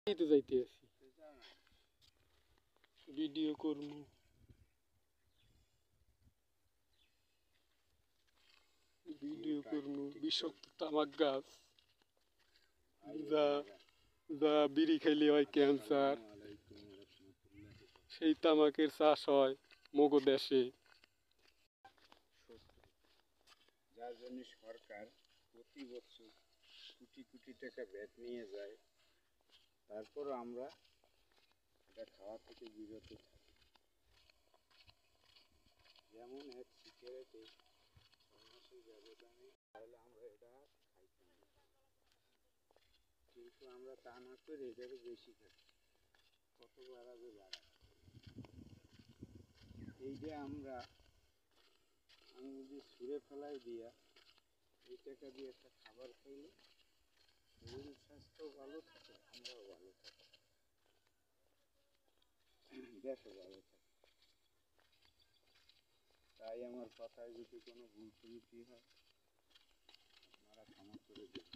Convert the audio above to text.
এই তো যাইতে আছি ভিডিও করবো বিষাক্ত তামাক গাছ যা যা বিড়ি খাইলে হয় ক্যান্সার সেই তামাকের চাষ হয় মগো দেশে যার জন্য সরকার প্রতি বছর কোটি কোটি টাকা ভ্যাট নিয়ে যায় তারপরও আমরা এটা খাওয়া থেকে বিরত থাকি যেমন এক সিগারেটে 6 মাসের ব্যবধানে তাহলে আমরা এটা খাইতাম না কিন্তু আমরা তা না করে এটারও বেশি খাচ্ছি কত বাড়াবে বাড়াবে এই যে আমরা যদি ছুঁড়ে ফেলাই দিয়া এই টাকা দিয়ে একটা খাবার খাইলে শরীর স্বাস্থ্য ভালো থাকে আমরাও ভালো থাকি দেশও ভালো থাকে তাই আমার কথায় যদি কোনো ভুল ত্রুটি হয় আপনারা ক্ষমা করে দেবেন